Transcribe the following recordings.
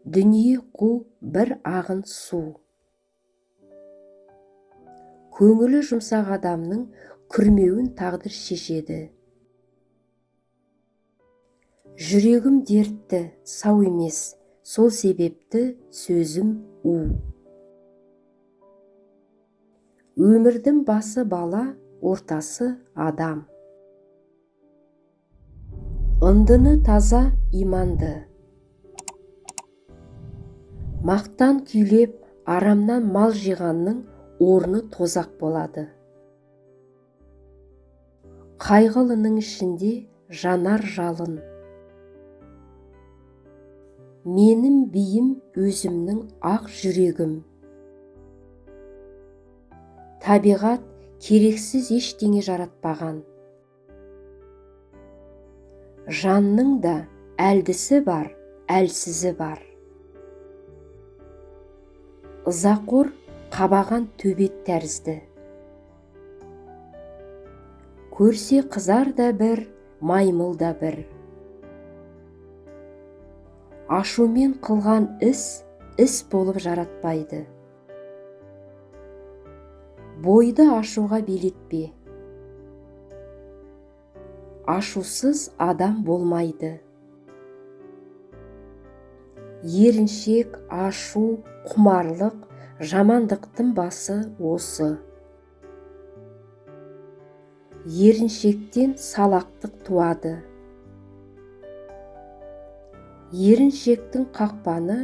Дүние қу бір ағын су. Көңілі жұмсақ адамның күрмеуін тағдыр шешеді. Жүрегім дертті, сау емес, сол себепті сөзім у. Өмірдің басы бала, ортасы адам. Ындыны таза, иманды. Мақтан күйлеп, арамнан мал жиғанның орны тозақ болады. Қайғылының ішінде жанар жалын. Менің бейім өзімнің ақ жүрегім. Табиғат керексіз ештеңе жаратпаған. Жанның да әлдісі бар, әлсізі бар. Ызақор қабаған төбет тәрізді. Көрсе қызар да бір, маймыл да бір. Ашумен қылған іс болып жаратпайды. Бойды ашуға белетпе. Ашусыз адам болмайды. Еріншек, ашу, құмарлық, жамандықтың басы осы. Еріншектен салақтық туады. Еріншектің қақпаны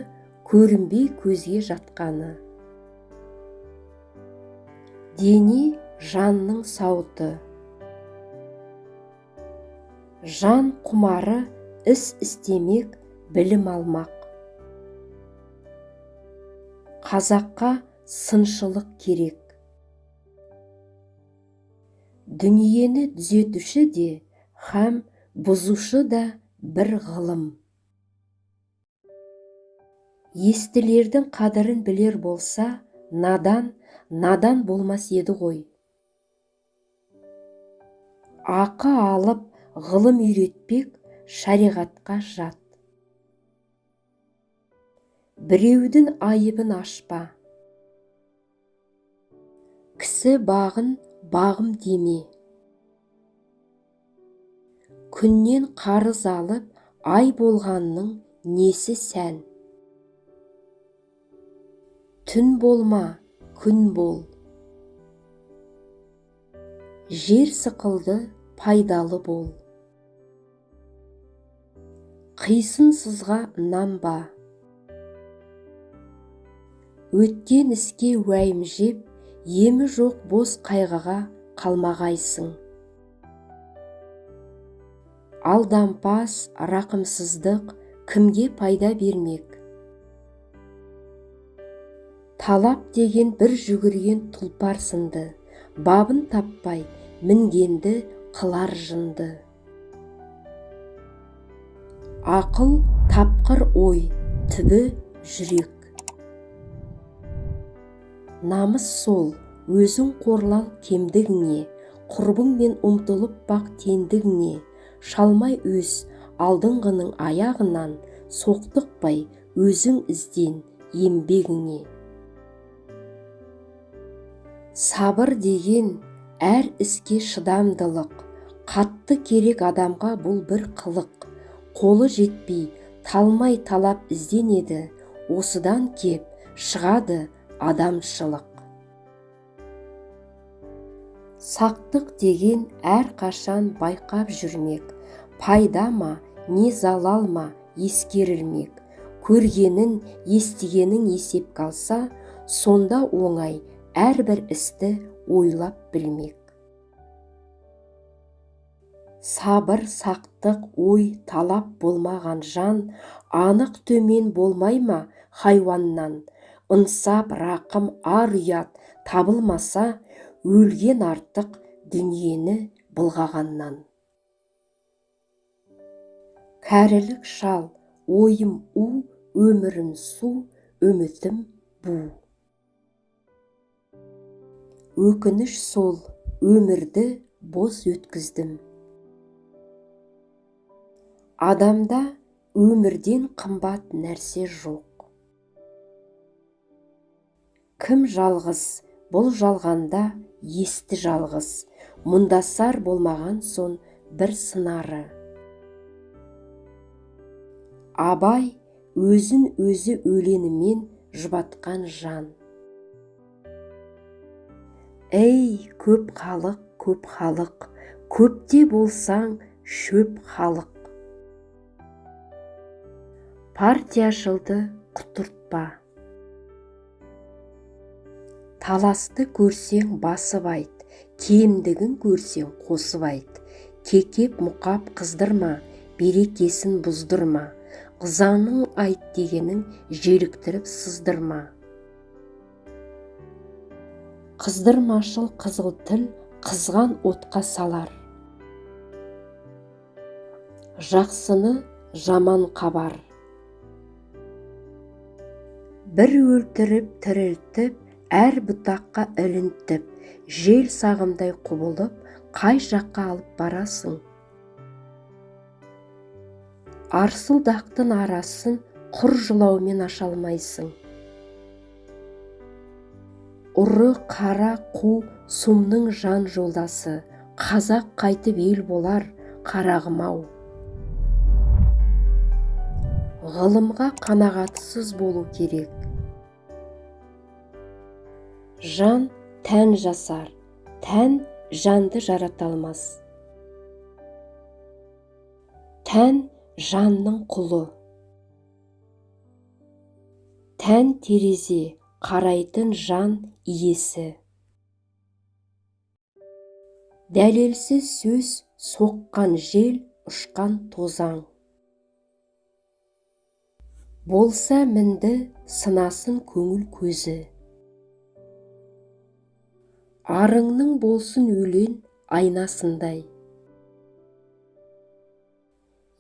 көрінбей көзге жатқаны. Дене жанның сауыты. Жан құмары іс істемек, білім алмақ. Қазаққа сыншылық керек. Дүниені түзетуші де, һәм бұзушы да бір ғылым. Естілердің қадірін білер болса, надан болмас еді ғой. Ақы алып, ғылым үйретпек шариғатқа жат. Біреудің айыбын ашпа. Кісі бағым деме. Күннен қарыз алып, ай болғанның несі сән. Түн болма, күн бол. Жер сықылды, пайдалы бол. Қисынсызға нанба. Өткен іске уайым жеп, емі жоқ бос қайғыға қалмағайсың. Алдампаз, рақымсыздық кімге пайда бермек? Талап деген бір жүгірген тұлпар сынды, бабын таппай, мінгенді қылар жынды. Ақыл тапқыр ой, түбі жүрек. Намыс сол, өзің қорлал кемдігіңе, құрбыңмен ұмтылып бақ тендігіңе, шалмай өз алдыңғының аяғынан, соқтықпай өзің ізден еңбегіңе. Сабыр деген әр іске шыдамдылық, қатты керек адамға бұл бір қылық, қолы жетпей, талмай талап ізденеді, осыдан кеп шығады адамшылық. Сақтық деген әр қашан байқап жүрмек, пайда ма, не залал ма ескерілмек. Көргенін, естігенін есепке алса, сонда оңай әрбір істі ойлап білмек. Сабыр, сақтық, ой, талап болмаған жан, анық төмен болмай ма хайуаннан? Ынсап, рақым, ар ұят табылмаса, өлген артық дүниені былғағаннан. Кәрілік шал, ойым у, өмірім су, үмітім бу. Өкініш сол, өмірді бос өткіздім. Адамда өмірден қымбат нәрсе жоқ. кім жалғыз, бұл жалғанда есті жалғыз, мұндасар болмаған сон бір сынары. Абай өзін өзі өлеңімен жұбатқан жан. Ей, көп халық, көпте болсаң шөп халық. Партияшылды құтыртпа. Таласты көрсең басып айт, кемдігін көрсең қосып айт. Кекеп мұқап қыздырма, берекесін бұздырма. Қызаңның айт дегенің желіктіріп сыздырма. Қыздырмашыл қызыл тіл қызған отқа салар. Жақсыны жаман қабар. Бір өлтіріп тірілтіп, әр бұтаққа ілінтіп, жел сағымдай құбылып, қай жаққа алып барасың? Арсылдақтың арасын құр жылаумен аша алмайсың. Ұры қара қу сұмның жан жолдасы, қазақ қайтып ел болар, қарағым-ау. Ғылымға қанағатсыз болу керек. Жан тән жасар, тән жанды жарата алмас. Тән жанның құлы. Тән терезе, қарайтын жан иесі. Дәлелсіз сөз, соққан жел, ұшқан тозаң. Болса мінді, сынасын көңіл көзі. Арыңның болсын өлең айнасындай.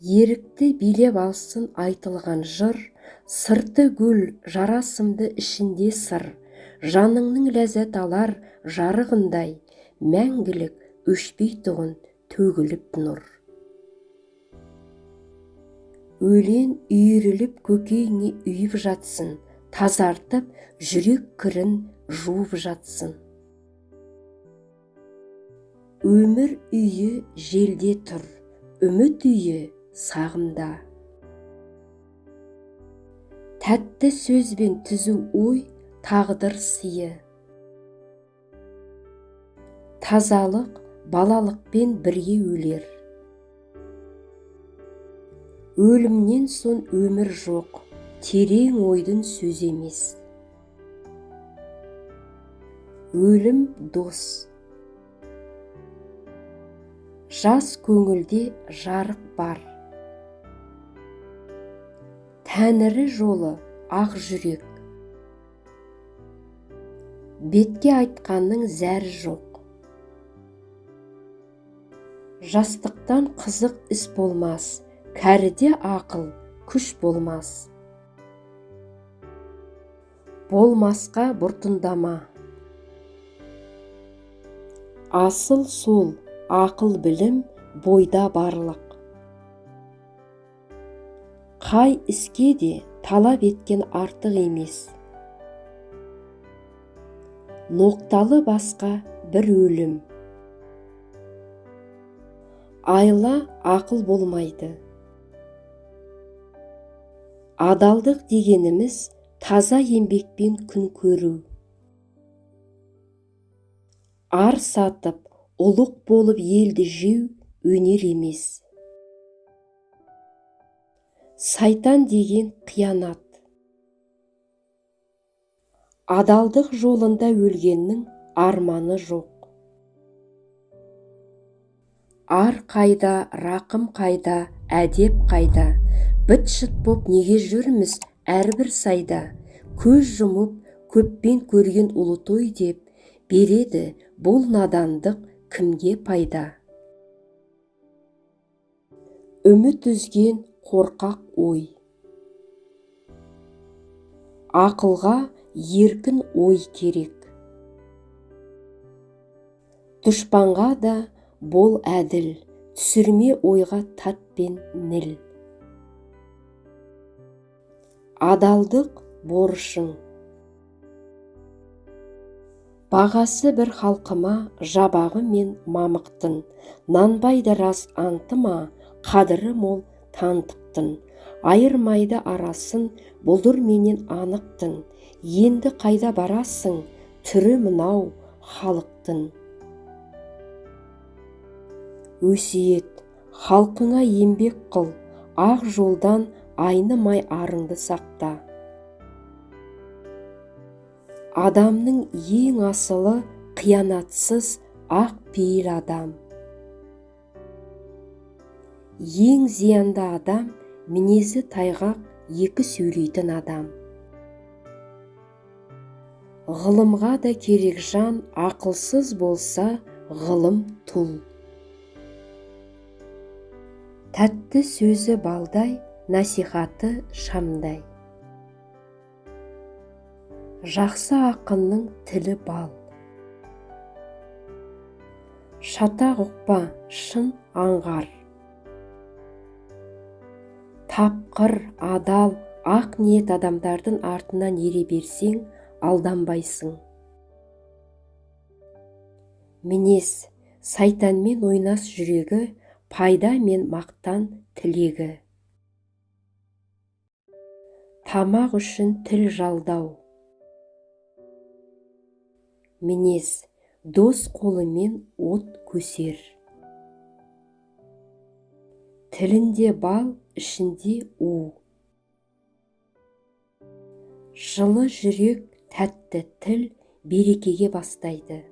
Ерікті билеп алсын айтылған жыр, сырты гүл, жарасымды ішінде сыр. Жаныңның ләззат алар жарығындай, мәңгілік өшпей тұғын төгіліп нұр. Өлең үйіріліп көкейіңе үйіп жатсын, тазартып жүрек кірін жуып жатсын. Өмір үйі желде тұр, үміт үйі сағымда. Тәтті сөзбен түзу ой, тағдыр сыйы. Тазалық балалықпен бірге өлер. Өлімнен сон өмір жоқ, терең ойдың сөз емес. Өлім дос. Жас көңілде жарық бар. Тәңірі жолы ақ жүрек. Бетке айтқанның зәрі жоқ. Жастықтан қызық іс болмас, кәріде ақыл, күш болмас. Болмасқа бұртындама. Асыл сол, ақыл білім бойда барлық. Қай іске де талап еткен артық емес. Ноқталы басқа бір өлім. Айла ақыл болмайды. Адалдық дегеніміз таза еңбекпен күн көру. Ар сатып, ұлық болып елді жеу өнер емес. Сайтан деген қиянат. Адалдық жолында өлгеннің арманы жоқ. Ар қайда, рақым қайда, әдеп қайда, быт-шыт боп неге жүрміз әрбір сайда. Көз жұмып, көппен көрген ұлы той деп, береді бұл надандық кімге пайда. Үміт үзген қорқақ ой. Ақылға еркін ой керек. Дұшпанға да бол әділ, түсірме ойға тат пен ніл. Адалдық борышың. Бағасы бір халқыма жабағы мен мамықтың, нанбайды рас антыма, қадірі мол тантықтың. Айырмайды арасын бұлдыр менен анықтың, енді қайда барасың, түрі мынау халықтың. Өсиет, халқыңа еңбек қыл, ақ жолдан айнымай арыңды сақта. Адамның ең асылы қиянатсыз ақ пейіл адам. Ең зиянды адам мінезі тайғақ екі сөйлейтін адам. Ғылымға да керек жан, ақылсыз болса ғылым тұл. Тәтті сөзі балдай, насихаты шамдай. Жақсы ақынның тілі бал. Шатақ ұқпа, шын аңғар. Тапқыр, адал, ақ ниет адамдардың артынан ере берсең, алданбайсың. Мінез, сайтанмен ойнас жүрегі, пайда мен мақтан тілегі. Тамақ үшін тіл жалдау. Мінез, дос қолымен от көсер. Тілінде бал, ішінде у. Жылы жүрек, тәтті тіл берекеге бастайды.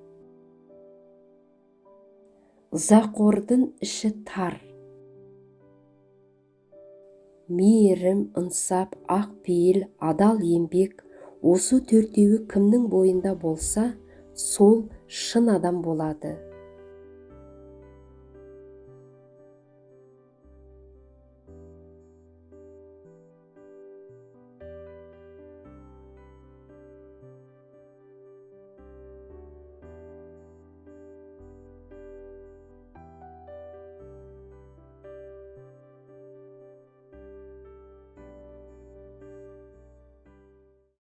Ызақордың іші тар. Мейірім, ынсап, ақ пейіл, адал еңбек, осы төртеуі кімнің бойында болса, сол шын адам болады.